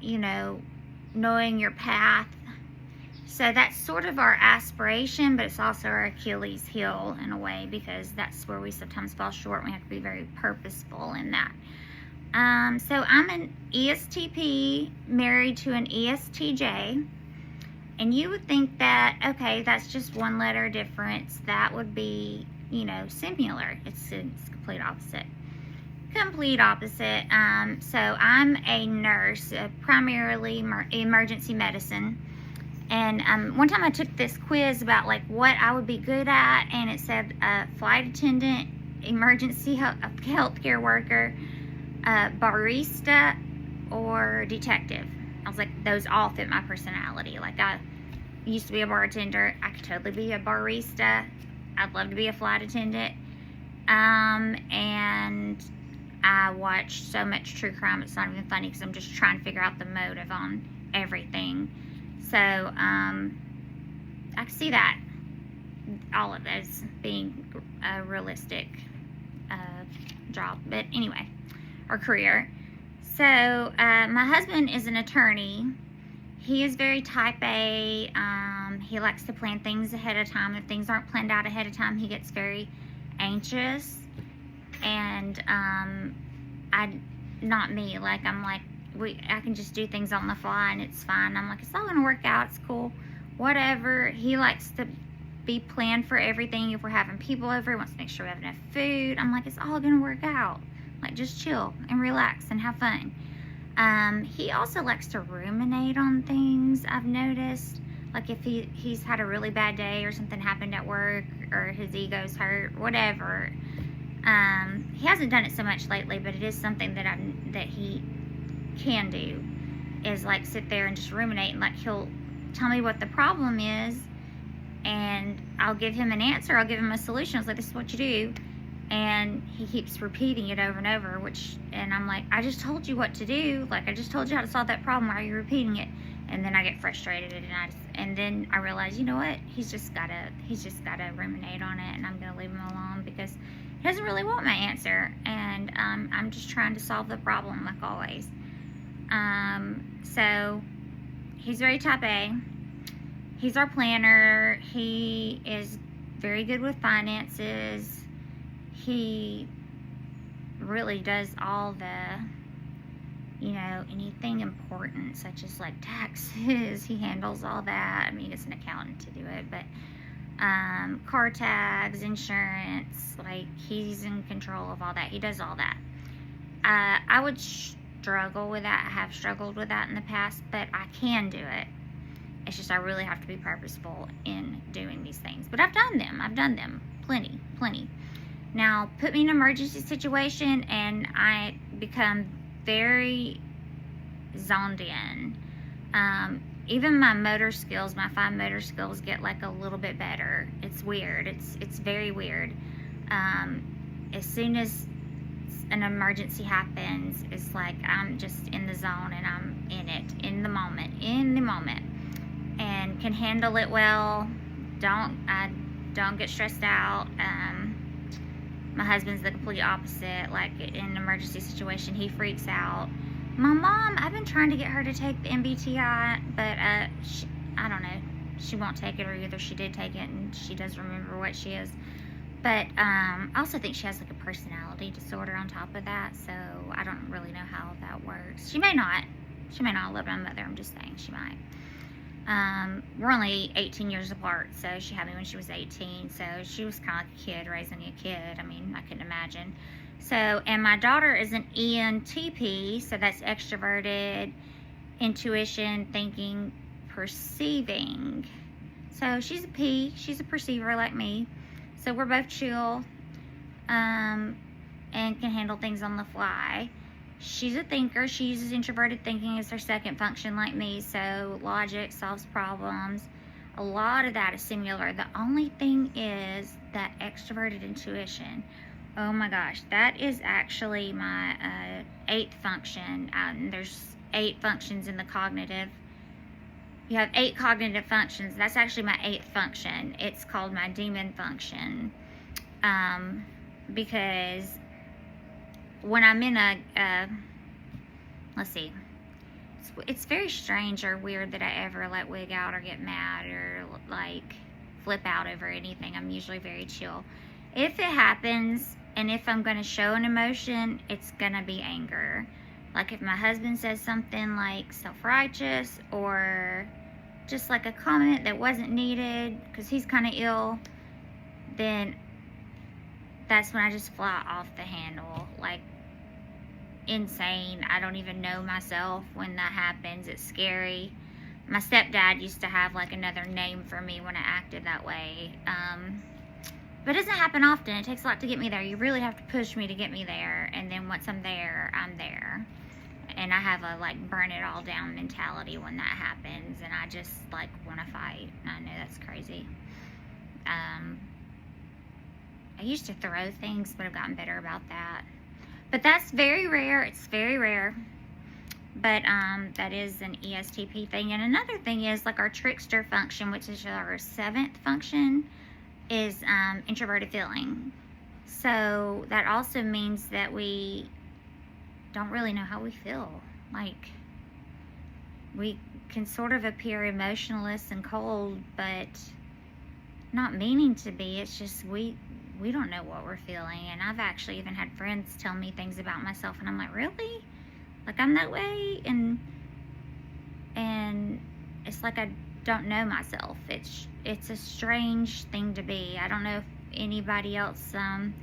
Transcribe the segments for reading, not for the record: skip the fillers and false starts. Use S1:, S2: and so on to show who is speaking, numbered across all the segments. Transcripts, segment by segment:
S1: you know, knowing your path. So that's sort of our aspiration, but it's also our Achilles heel in a way, because that's where we sometimes fall short. We have to be very purposeful in that. So I'm an ESTP married to an ESTJ. And you would think that, okay, that's just one letter difference. That would be, you know, similar. It's complete opposite. Complete opposite. So I'm a nurse, primarily emergency medicine. And one time I took this quiz about like what I would be good at, and it said flight attendant, emergency healthcare worker, barista, or detective. I was like, those all fit my personality. Like, I used to be a bartender. I could totally be a barista. I'd love to be a flight attendant. And I watch so much true crime, it's not even funny, because I'm just trying to figure out the motive on everything. So, I can see that, all of those being a realistic job. But anyway, or career. So, my husband is an attorney. He is very type A. He likes to plan things ahead of time. If things aren't planned out ahead of time, he gets very anxious. And not me. Like, I'm like, I can just do things on the fly and it's fine. I'm like, it's all gonna work out. It's cool. Whatever. He likes to be planned for everything. If we're having people over, he wants to make sure we have enough food. I'm like, it's all gonna work out. Like, just chill and relax and have fun. He also likes to ruminate on things, I've noticed. Like, if he's had a really bad day or something happened at work, or his ego's hurt, whatever. He hasn't done it so much lately, but it is something that he can do, is like sit there and just ruminate, and like he'll tell me what the problem is, and I'll give him an answer, I'll give him a solution. I was like, this is what you do. And he keeps repeating it over and over, and I'm like, I just told you what to do. Like, I just told you how to solve that problem. Why are you repeating it? And then I get frustrated, and then I realize, you know what? He's just gotta ruminate on it, and I'm gonna leave him alone, because he doesn't really want my answer, and I'm just trying to solve the problem, like always. So he's very type A. He's our planner. He is very good with finances. He really does all the, you know, anything important, such as like taxes. He handles all that. I mean, it's an accountant to do it, but car tags, insurance, like, he's in control of all that. He does all that. I would struggle with that. I have struggled with that in the past, but I can do it. It's just I really have to be purposeful in doing these things. But I've done them. Plenty. Now, put me in an emergency situation, and I become very zoned in. Even my motor skills, my fine motor skills, get like a little bit better. It's weird. It's very weird. As soon as an emergency happens, it's like I'm just in the zone, and I'm in it, in the moment, and can handle it well. I don't get stressed out. My husband's the complete opposite. Like, in an emergency situation, he freaks out. My mom, I've been trying to get her to take the MBTI, but I don't know. She won't take it, or either she did take it and she does remember what she is. But I also think she has like a personality disorder on top of that, so I don't really know how that works. She may not. I love my mother. I'm just saying, she might. We're only 18 years apart, so she had me when she was 18, so she was kind of like a kid, raising a kid. I mean, I couldn't imagine. So, and my daughter is an ENTP, so that's extroverted, intuition, thinking, perceiving. So she's a P, she's a perceiver like me. So we're both chill, and can handle things on the fly. She's a thinker. She uses introverted thinking as her second function like me, so logic, solves problems. A lot of that is similar. The only thing is that extroverted intuition. Oh my gosh, that is actually my 8th function. There's 8 functions in the cognitive. You have 8 cognitive functions. That's actually my 8th function. It's called my demon function, because when I'm in let's see, it's very strange or weird that I ever like wig out or get mad or like flip out over anything. I'm usually very chill. If it happens and if I'm going to show an emotion, it's going to be anger. Like if my husband says something like self-righteous or just like a comment that wasn't needed because he's kind of ill, then that's when I just fly off the handle. Like insane. I don't even know myself when that happens. It's scary. My stepdad used to have like another name for me when I acted that way. But it doesn't happen often. It takes a lot to get me there. You really have to push me to get me there. And then once I'm there, I'm there. And I have a like burn it all down mentality when that happens. And I just like want to fight. I know that's crazy. I used to throw things, but I've gotten better about that. But that's very rare. It's very rare. But that is an ESTP thing. And another thing is like our trickster function, which is our 7th function, is introverted feeling. So that also means that we don't really know how we feel. Like we can sort of appear emotionless and cold, but not meaning to be. It's just we don't know what we're feeling. And I've actually even had friends tell me things about myself, and I'm like, really? Like I'm that way? And it's like I don't know myself. It's a strange thing to be. I don't know if anybody else in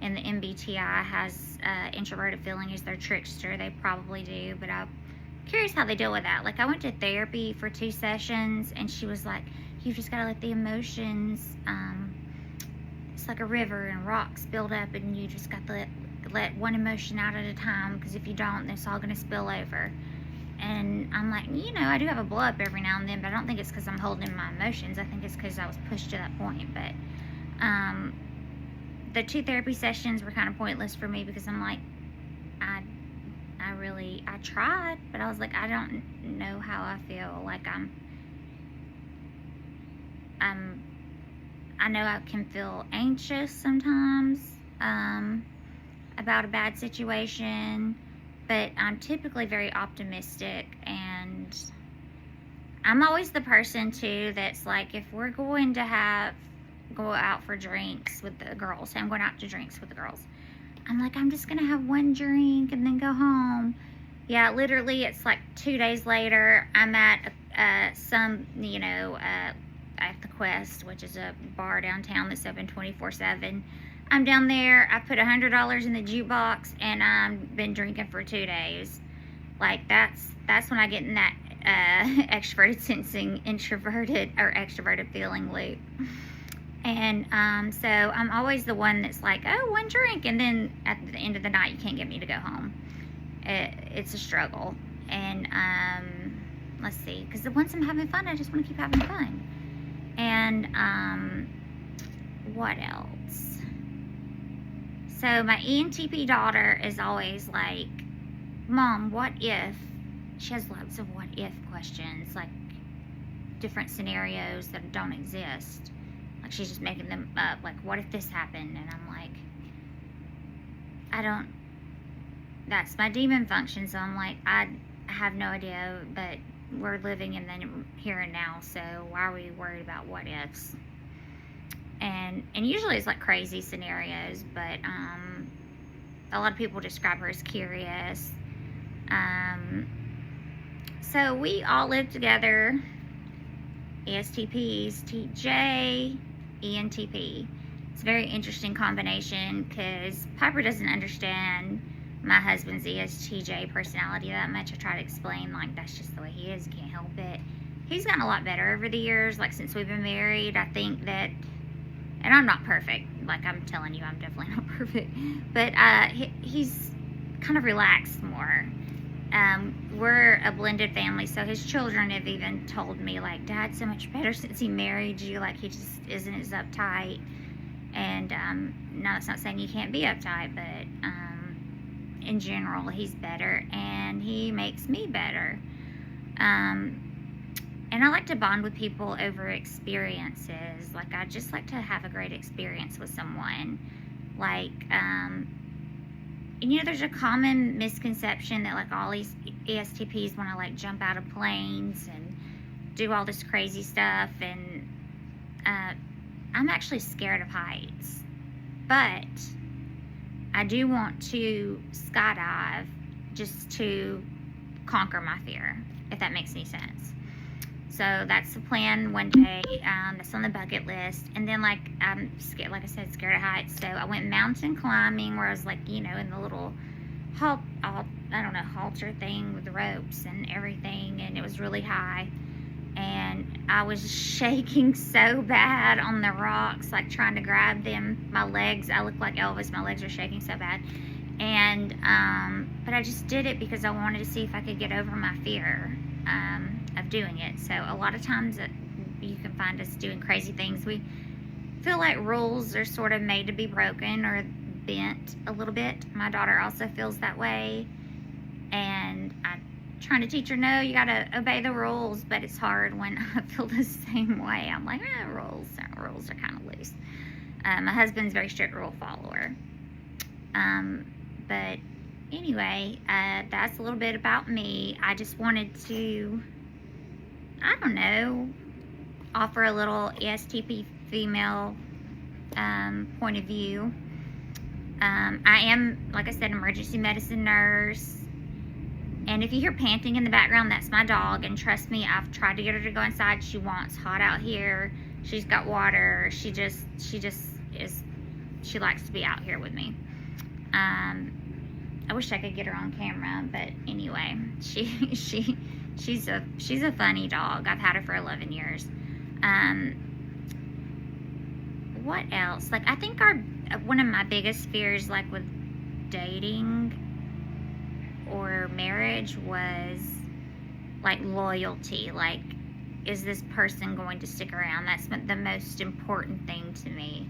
S1: the MBTI has introverted feeling as their trickster. They probably do, but I'm curious how they deal with that. Like I went to therapy for 2 sessions, and she was like, you've just got to let the emotions, it's like a river and rocks build up, and you just got to let one emotion out at a time, because if you don't, it's all going to spill over. And I'm like, I do have a blow up every now and then, but I don't think it's because I'm holding in my emotions. I think it's because I was pushed to that point. But the 2 therapy sessions were kind of pointless for me, because I'm like, I tried, but I was like, I don't know how I feel. Like I know I can feel anxious sometimes about a bad situation, but I'm typically very optimistic, and I'm always the person too that's like, if we're going to go out for drinks with the girls, say I'm going out to drinks with the girls, I'm like, I'm just gonna have one drink and then go home. Yeah, literally it's like 2 days later, I'm at at the Quest, which is a bar downtown that's open 24/7. I'm down there, I put $100 in the jukebox, and I've been drinking for 2 days. Like that's when I get in that extroverted sensing, introverted or extroverted feeling loop. And so I'm always the one that's like, oh, one drink, and then at the end of the night you can't get me to go home. It's a struggle. And let's see, because once I'm having fun, I just want to keep having fun. And what else? So my ENTP daughter is always like, Mom, what if? She has lots of what if questions, like different scenarios that don't exist. Like she's just making them up. Like, what if this happened? And I'm like, that's my demon function. So I'm like, I have no idea, but we're living in the here and now. So why are we worried about what ifs? And usually it's like crazy scenarios, but a lot of people describe her as curious. So we all live together, ESTPs, TJ, ENTP. It's a very interesting combination, because Piper doesn't understand my husband's ESTJ personality that much. I try to explain, like, that's just the way he is, can't help it. He's gotten a lot better over the years, like since we've been married. I think that, and I'm not perfect, like I'm telling you, I'm definitely not perfect, but he's kind of relaxed more. We're a blended family, so his children have even told me, like, Dad's so much better since he married you, like he just isn't as uptight. And no, it's not saying you can't be uptight, but in general he's better, and he makes me better. And I like to bond with people over experiences. Like, I just like to have a great experience with someone. Like, and there's a common misconception that, like, all ESTPs want to like jump out of planes and do all this crazy stuff, and I'm actually scared of heights, but I do want to skydive just to conquer my fear, if that makes any sense. So that's the plan one day. That's on the bucket list. And then like I'm scared, like I said, scared of heights. So I went mountain climbing, where I was like, you know, in the little halter thing with the ropes and everything, and it was really high. And I was shaking so bad on the rocks, like trying to grab them. My legs, I look like Elvis. My legs are shaking so bad. And but I just did it because I wanted to see if I could get over my fear of doing it. So a lot of times you can find us doing crazy things. We feel like rules are sort of made to be broken or bent a little bit. My daughter also feels that way, and I'm trying to teach her, no, you gotta obey the rules, but it's hard when I feel the same way. I'm like, rules are kind of loose. My husband's a very strict rule follower. But anyway, that's a little bit about me. I just wanted to, I don't know, offer a little ESTP female point of view. I am, like I said, emergency medicine nurse. And if you hear panting in the background, that's my dog. And trust me, I've tried to get her to go inside. She wants hot out here. She's got water. She just is, she likes to be out here with me. I wish I could get her on camera, but anyway, she's a funny dog. I've had her for 11 years. What else? Like, I think one of my biggest fears, like with dating or marriage, was like loyalty. Like, is this person going to stick around? That's the most important thing to me.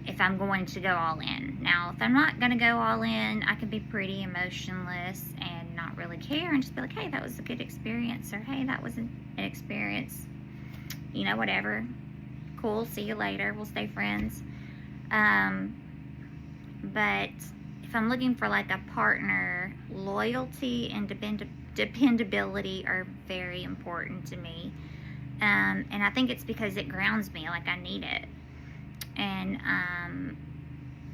S1: If I'm going to go all in. Now, if I'm not going to go all in, I can be pretty emotionless and not really care and just be like, hey, that was a good experience, or hey, that was an experience, you know, whatever. Cool, see you later, we'll stay friends. But if I'm looking for like a partner, loyalty and dependability are very important to me. And I think it's because it grounds me, like I need it. And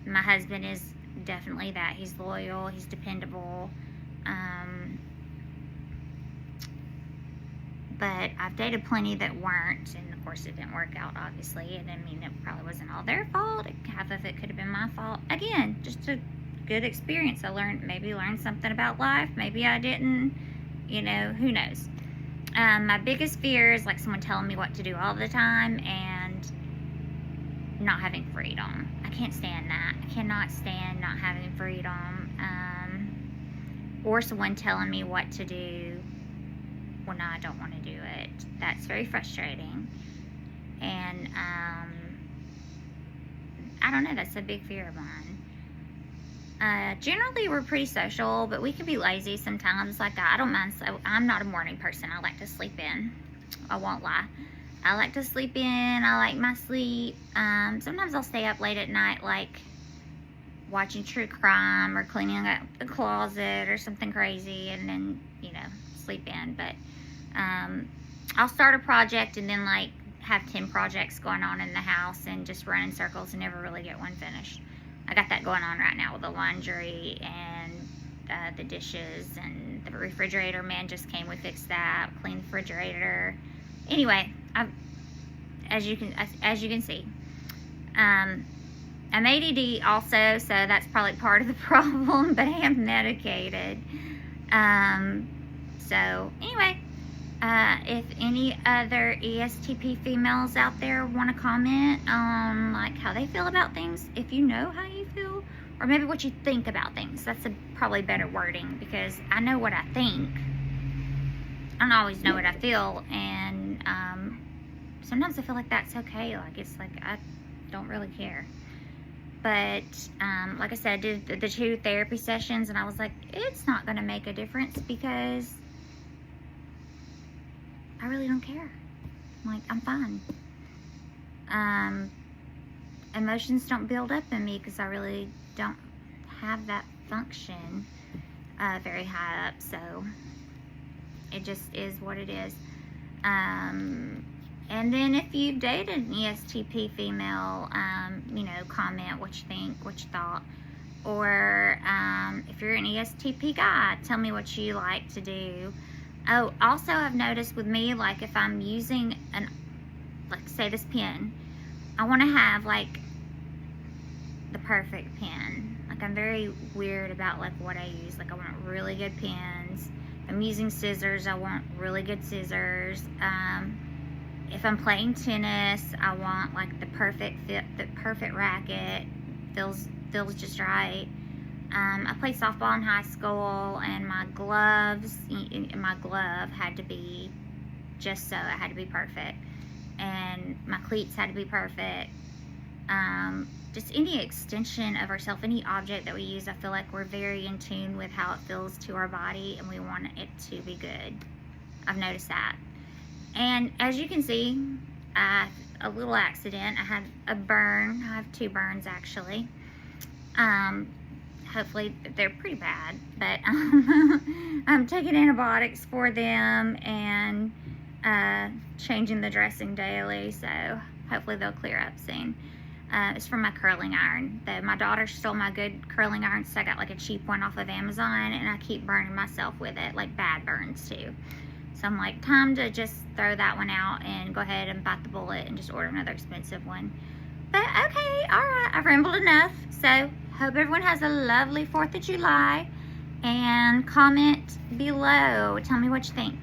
S1: my husband is definitely that. He's loyal, he's dependable. But I've dated plenty that weren't, and of course it didn't work out, obviously. And I mean, it probably wasn't all their fault. Half of it could have been my fault. Again, just a good experience. I maybe learned something about life. Maybe I didn't. You know, who knows? My biggest fear is like someone telling me what to do all the time and not having freedom. I can't stand that. I cannot stand not having freedom. Or someone telling me what to do when I don't want to do it. That's very frustrating. And I don't know, that's a big fear of mine. Generally we're pretty social, but we can be lazy sometimes. Like I don't mind. So I'm not a morning person. I like to sleep in. I won't lie. I like to sleep in. I like my sleep. Sometimes I'll stay up late at night, like watching true crime or cleaning up the closet or something crazy, and then, you know, sleep in. But I'll start a project and then like have 10 projects going on in the house and just run in circles and never really get one finished. I got that going on right now with the laundry and the dishes and the refrigerator. Man just came, we fixed that, cleaned the refrigerator. Anyway, as you can see, I'm ADD also, so that's probably part of the problem, but I am medicated. So anyway, if any other ESTP females out there want to comment on like how they feel about things, if you know how you feel, or maybe what you think about things, that's probably better wording, because I know what I think. I don't always know what I feel, and sometimes I feel like that's okay. Like it's like I don't really care. But like I said, I did the 2 therapy sessions, and I was like, it's not going to make a difference because I really don't care. I'm like, I'm fine. Emotions don't build up in me because I really don't have that function. very high up, so it just is what it is. And then if you've dated an ESTP female, you know, comment what you think, what you thought. Or if you're an ESTP guy, tell me what you like to do. Oh, also I've noticed with me, like if I'm using like say this pen, I want to have like the perfect pen. Like I'm very weird about like what I use. Like I want really good pens. If I'm using scissors, I want really good scissors. If I'm playing tennis, I want like the perfect fit, the perfect racket. Feels just right. I played softball in high school, and my glove had to be just so. It had to be perfect, and my cleats had to be perfect. Just any extension of ourselves, any object that we use, I feel like we're very in tune with how it feels to our body, and we want it to be good. I've noticed that. And as you can see, a little accident. I had a burn. I have 2 burns actually. Hopefully they're pretty bad, but I'm taking antibiotics for them and changing the dressing daily, so hopefully they'll clear up soon. It's from my curling iron. My daughter stole my good curling iron, so I got like a cheap one off of Amazon, and I keep burning myself with it, like bad burns too. So I'm like, time to just throw that one out and go ahead and bite the bullet and just order another expensive one. But okay, alright, I've rambled enough. So, hope everyone has a lovely 4th of July. And comment below. Tell me what you think.